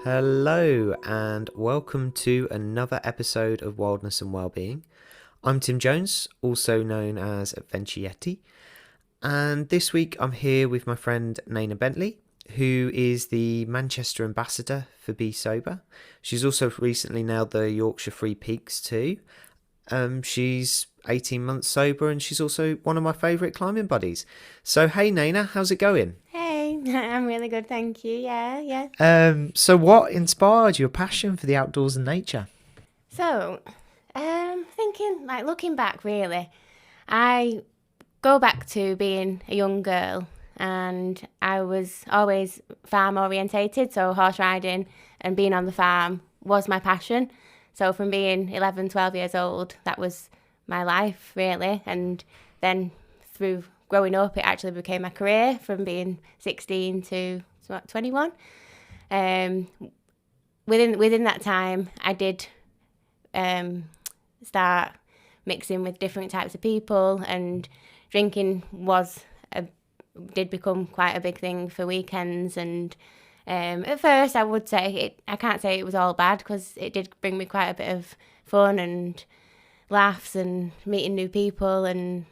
Hello and welcome to another episode of Wildness and Wellbeing. I'm Tim Jones, also known as Adventure Yeti, and this week I'm here with my friend Neneh Bentley, who is the Manchester ambassador for Be Sober. She's also recently nailed the Yorkshire Free Peaks too. She's 18 months sober and she's also one of my favourite climbing buddies. So hey Neneh, how's it going? Hey, I'm really good, thank you. Yeah. So what inspired your passion for the outdoors and nature? So, thinking, looking back, really, I go back to being a young girl and I was always farm orientated, so horse riding and being on the farm was my passion. So from being 11, 12 years old, that was my life, really. And then through growing up, it actually became my career from being 16 to 21. Within that time, I did start mixing with different types of people, and drinking did become quite a big thing for weekends. And at first, I would say I can't say it was all bad, because it did bring me quite a bit of fun and laughs and meeting new people. And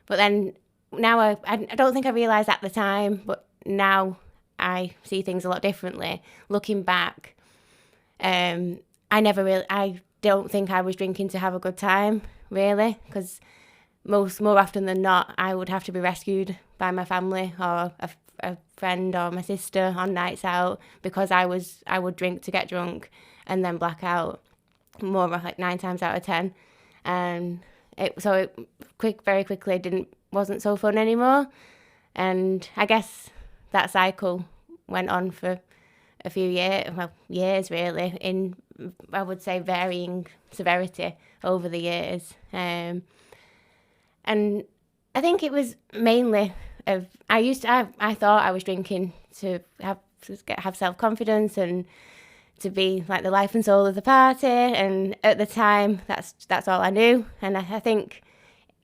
but then now I don't think I realised at the time, but now I see things a lot differently. Looking back, I don't think I was drinking to have a good time, really, because more often than not, I would have to be rescued by my family or a friend or my sister on nights out, because I would drink to get drunk and then black out more like 9 times out of 10, and it very quickly wasn't so fun anymore. And I guess that cycle went on for a few years really, in, I would say, varying severity over the years. And I think it was mainly I thought I was drinking to have self-confidence and to be like the life and soul of the party, and at the time that's all I knew. And I think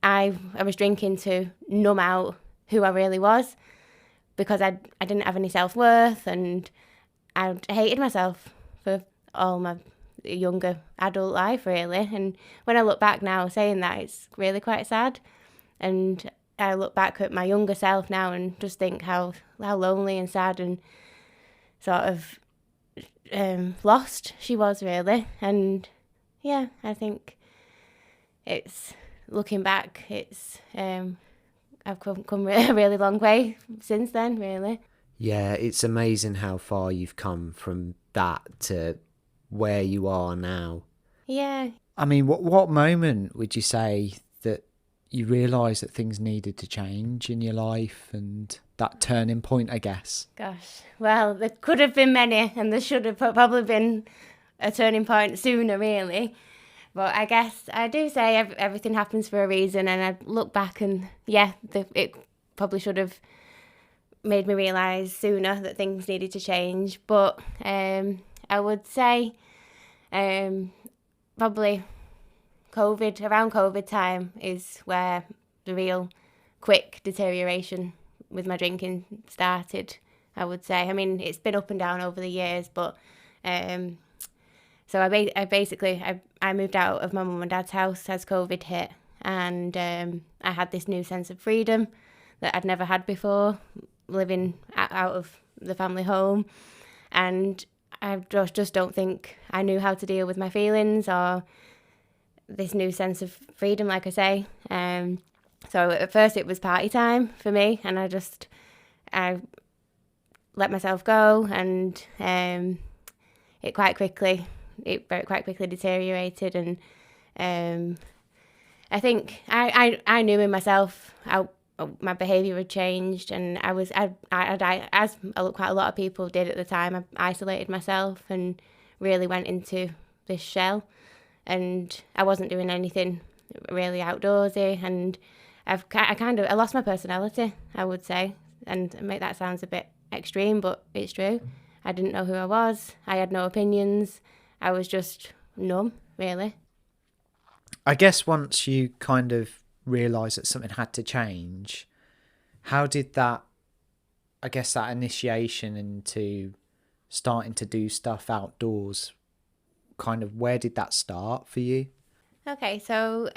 I was drinking to numb out who I really was, because I didn't have any self-worth, and I hated myself for all my younger adult life, really. And when I look back now saying that, it's really quite sad. And I look back at my younger self now and just think how lonely and sad and sort of lost she was, really. And yeah, I think looking back, I've come a really long way since then, really. Yeah, it's amazing how far you've come from that to where you are now. Yeah. I mean, what moment would you say that you realised that things needed to change in your life, and that turning point, I guess? Gosh, well, there could have been many, and there should have probably been a turning point sooner, really. But I guess I do say everything happens for a reason, and I look back and, yeah, it probably should have made me realise sooner that things needed to change. But I would say probably around COVID time is where the real quick deterioration with my drinking started, I would say. I mean, it's been up and down over the years, but so I moved out of my mum and dad's house as COVID hit, and I had this new sense of freedom that I'd never had before, living out of the family home. And I just don't think I knew how to deal with my feelings or this new sense of freedom, like I say. So at first it was party time for me, and I let myself go, and it very quickly deteriorated. And I think I knew in myself how my behaviour had changed, and I as quite a lot of people did at the time, I isolated myself and really went into this shell, and I wasn't doing anything really outdoorsy, and I lost my personality, I would say. And that sounds a bit extreme, but it's true. I didn't know who I was. I had no opinions. I was just numb, really. I guess once you kind of realised that something had to change, how did that initiation into starting to do stuff outdoors, kind of where did that start for you? Okay, so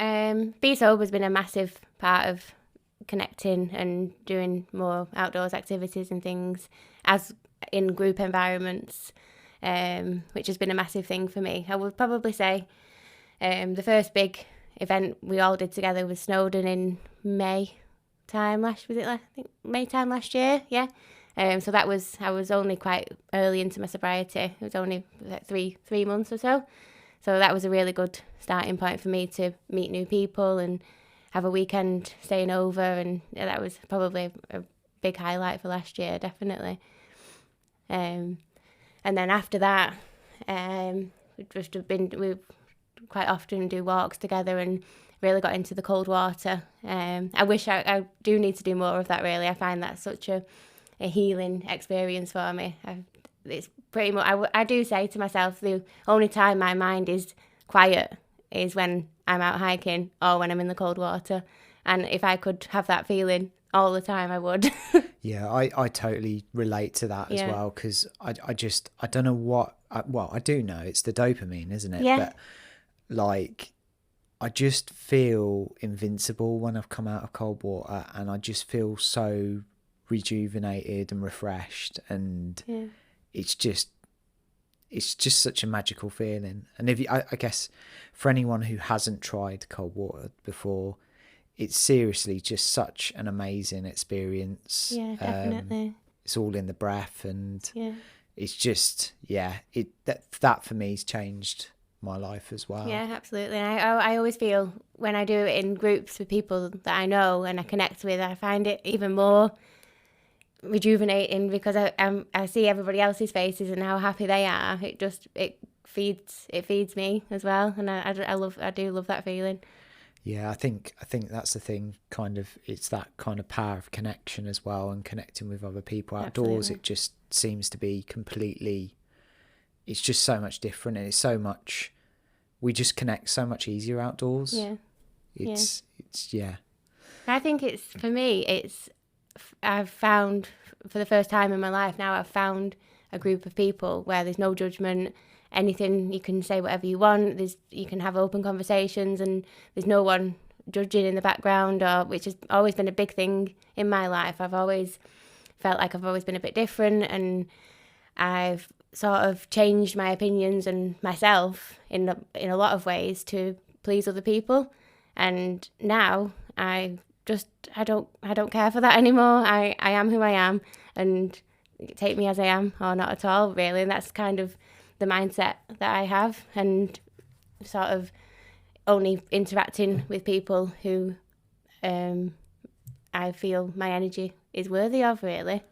Be Sober has been a massive part of connecting and doing more outdoors activities and things as in group environments, which has been a massive thing for me. I would probably say the first big event we all did together was Snowdon in May time last year, yeah. So that was, I was only quite early into my sobriety. It was only like three months or so. So that was a really good starting point for me to meet new people and have a weekend staying over, and that was probably a big highlight for last year, definitely. And then after that, we quite often do walks together and really got into the cold water. I wish I do need to do more of that, really. I find that such a healing experience for me. It's pretty much, I do say to myself, the only time my mind is quiet is when I'm out hiking or when I'm in the cold water. And if I could have that feeling all the time, I would. Yeah, I totally relate to that as well, because I don't know what, I do know it's the dopamine, isn't it? Yeah. But like, I just feel invincible when I've come out of cold water, and I just feel so rejuvenated and refreshed, and it's just such a magical feeling. And if you, I guess for anyone who hasn't tried cold water before, it's seriously just such an amazing experience. Yeah, definitely. It's all in the breath, and it's just that for me has changed my life as well. Yeah, absolutely. And I always feel when I do it in groups with people that I know and I connect with, I find it even more rejuvenating, because I see everybody else's faces and how happy they are. It feeds me as well, and I do love that feeling. Yeah, I think that's the thing. Kind of, it's that kind of power of connection as well, and connecting with other people outdoors. Absolutely. It just seems to be completely. It's just so much different, and it's so much. We just connect so much easier outdoors. Yeah. It's. I think for me, I've found for the first time in my life now, I've found a group of people where there's no judgment, anything, you can say whatever you want, you can have open conversations, and there's no one judging in the background, which has always been a big thing in my life. I've always felt like I've always been a bit different, and I've sort of changed my opinions and myself in a lot of ways to please other people. And now I don't care for that anymore. I am who I am, and take me as I am or not at all, really. And that's kind of the mindset that I have, and sort of only interacting with people who I feel my energy is worthy of, really.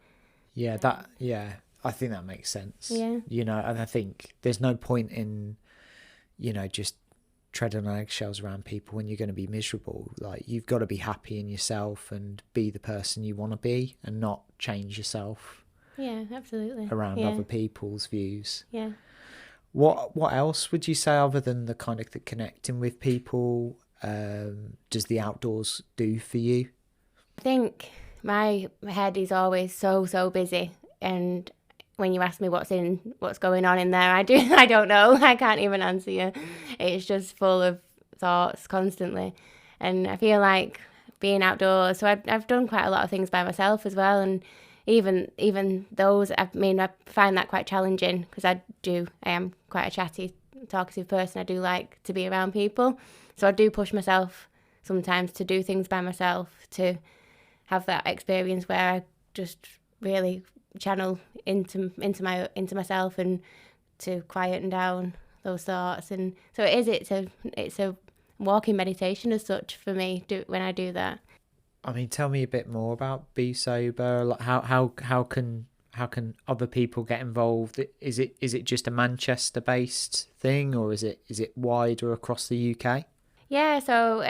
I think that makes sense. Yeah. And I think there's no point in, just treading on eggshells around people when you're going to be miserable. Like, you've got to be happy in yourself and be the person you want to be, and not change yourself. Yeah, absolutely. Around other people's views. Yeah. What else would you say, other than the kind of the connecting with people, does the outdoors do for you? I think my head is always so busy, and when you ask me what's going on in there, I don't know. I can't even answer you. It's just full of thoughts constantly, and I feel like being outdoors. So I've done quite a lot of things by myself as well, and even those. I find that quite challenging, because I am quite a chatty, talkative person. I do like to be around people, so I do push myself sometimes to do things by myself, to have that experience where I just really channel into myself, and to quieten down those thoughts. And so it's a walking meditation as such for me when I do that. I mean, tell me a bit more about Be Sober. Like, how can other people get involved? Is it just a Manchester based thing, or is it wider across the UK? Yeah, so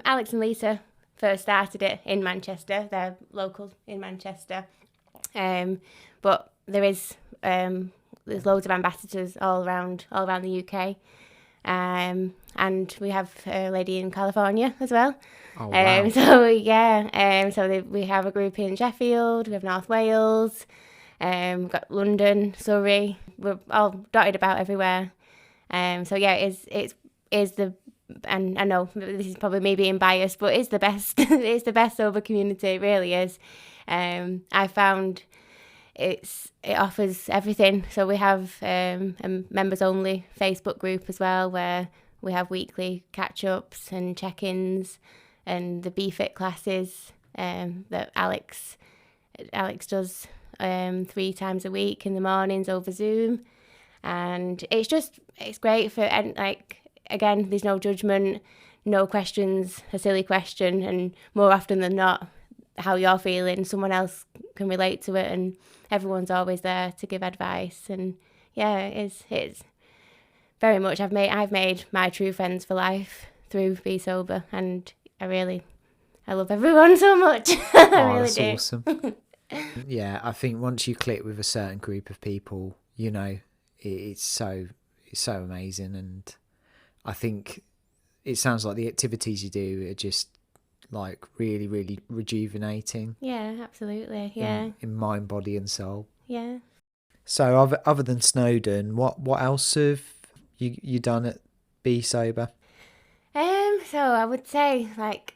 Alex and Lisa first started it in Manchester. They're local in Manchester. But there's loads of ambassadors all around the UK. And we have a lady in California as well. Oh, wow. We have a group in Sheffield, we have North Wales, we've got London, Surrey, we're all dotted about everywhere. So yeah, it is the, and I know this is probably me being biased, but it's the best. It's the best sober community. It really is. I found it offers everything. So we have a members only Facebook group as well, where we have weekly catch-ups and check-ins, and the BFIT classes that Alex does 3 times a week in the mornings over Zoom. And it's great for, and like, again, there's no judgment, no questions, a silly question, and more often than not, how you're feeling, someone else can relate to it, and everyone's always there to give advice. And yeah, it's very much, I've made my true friends for life through Be Sober, and I love everyone so much. I really that's do. awesome. Yeah, I think once you click with a certain group of people, you know, it's so amazing. And I think it sounds like the activities you do are just like really, really rejuvenating. Yeah, absolutely. Yeah. In mind, body and soul. Yeah. So other than Snowdon, what else have you done at Be Sober? So I would say like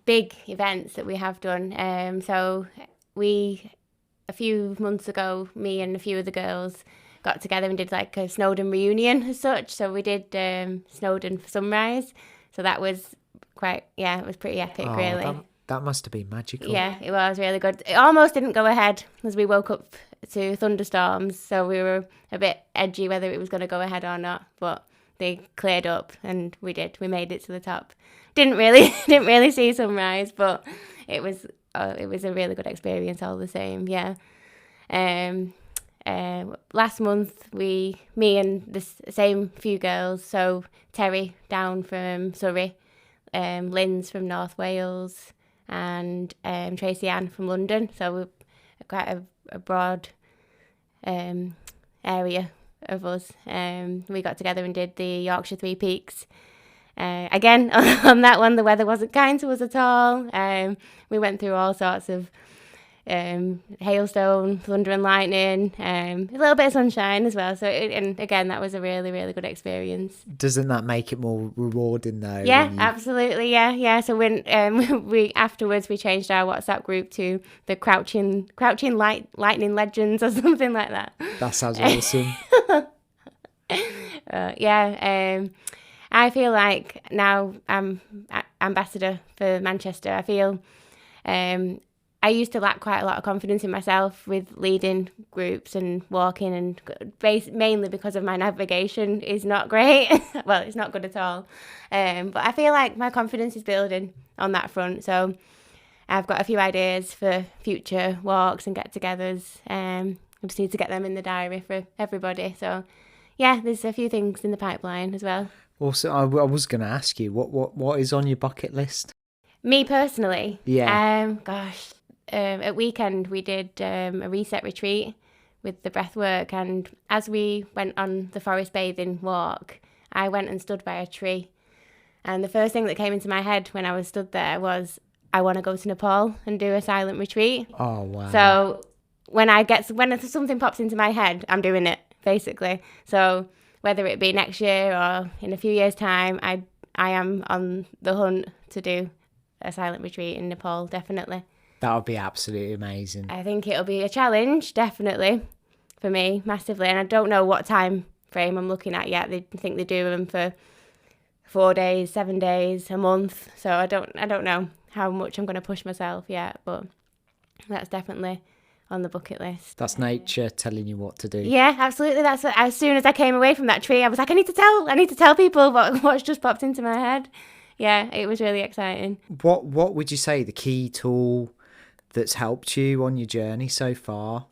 big events that we have done. So a few months ago, me and a few of the girls got together and did like a Snowdon reunion as such. So we did Snowdon for Sunrise. So that was it was pretty epic, really. That must have been magical. Yeah, it was really good. It almost didn't go ahead as we woke up to thunderstorms, so we were a bit edgy whether it was going to go ahead or not, but they cleared up and we made it to the top. Didn't really see sunrise, but it was a really good experience all the same. Yeah. Last month me and the same few girls, so Terry down from Surrey, Lynn's from North Wales, and Tracy Ann from London, so we're quite a broad area of us. We got together and did the Yorkshire Three Peaks. Again, on that one, the weather wasn't kind to us at all. We went through all sorts of hailstone, thunder and lightning, a little bit of sunshine as well. So, and again, that was a really, really good experience. Doesn't that make it more rewarding though? Yeah, absolutely. Yeah. So when we afterwards we changed our WhatsApp group to the Crouching Lightning Legends or something like that. That sounds awesome. I feel like now I'm ambassador for Manchester. I feel I used to lack quite a lot of confidence in myself with leading groups and walking, and mainly because of my navigation is not great. Well, it's not good at all. But I feel like my confidence is building on that front. So I've got a few ideas for future walks and get-togethers. I just need to get them in the diary for everybody. So yeah, there's a few things in the pipeline as well. Also, I was going to ask you, what is on your bucket list? Me personally? Yeah. At weekend we did a reset retreat with the breathwork, and as we went on the forest bathing walk, I went and stood by a tree, and the first thing that came into my head when I was stood there was, I want to go to Nepal and do a silent retreat. Oh wow. So when something pops into my head, I'm doing it, basically. So whether it be next year or in a few years' time, I am on the hunt to do a silent retreat in Nepal, definitely. That would be absolutely amazing. I think it'll be a challenge, definitely, for me, massively. And I don't know what time frame I'm looking at yet. I think they do them for 4 days, 7 days, a month. So I don't know how much I'm going to push myself yet, but that's definitely on the bucket list. That's nature telling you what to do. Yeah, absolutely. That's what, as soon as I came away from that tree, I was like, I need to tell people what's just popped into my head. Yeah, it was really exciting. What would you say the key tool that's helped you on your journey so far?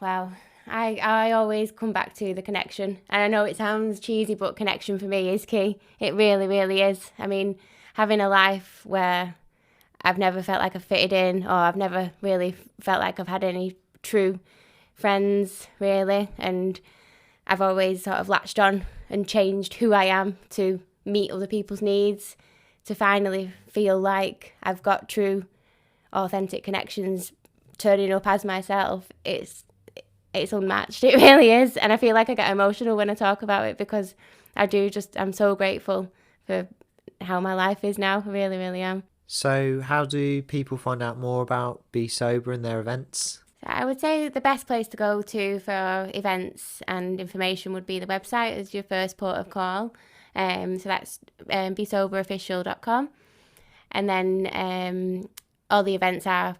Wow. I always come back to the connection. And I know it sounds cheesy, but connection for me is key. It really, really is. I mean, having a life where I've never felt like I've fitted in, or I've never really felt like I've had any true friends, really. And I've always sort of latched on and changed who I am to meet other people's needs, to finally feel like I've got true, authentic connections, turning up as myself. It's it's unmatched. It really is. And I feel like I get emotional when I talk about it, because I'm so grateful for how my life is now. I really, really am. So how do people find out more about Be Sober and their events? So I would say the best place to go to for events and information would be the website as your first port of call. So that's besoberofficial.com. And then all the events are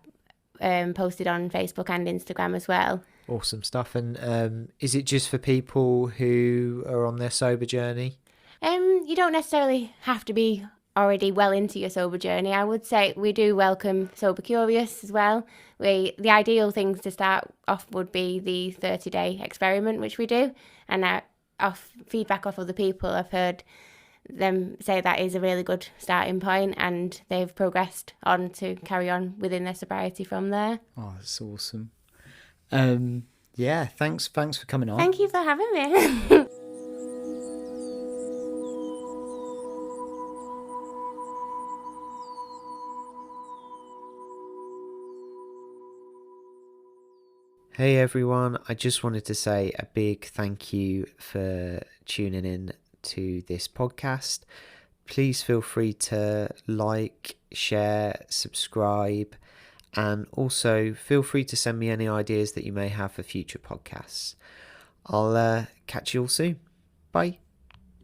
posted on Facebook and Instagram as well. Awesome stuff. And is it just for people who are on their sober journey? You don't necessarily have to be already well into your sober journey. I would say we do welcome sober curious as well. The ideal things to start off would be the 30-day experiment, which we do, and off feedback off other people, I've heard them say that is a really good starting point, and they've progressed on to carry on within their sobriety from there. Oh, that's awesome. Yeah, thanks for coming on. Thank you for having me. Hey everyone, I just wanted to say a big thank you for tuning in to this podcast. Please feel free to like, share, subscribe, and also feel free to send me any ideas that you may have for future podcasts. I'll catch you all soon. Bye.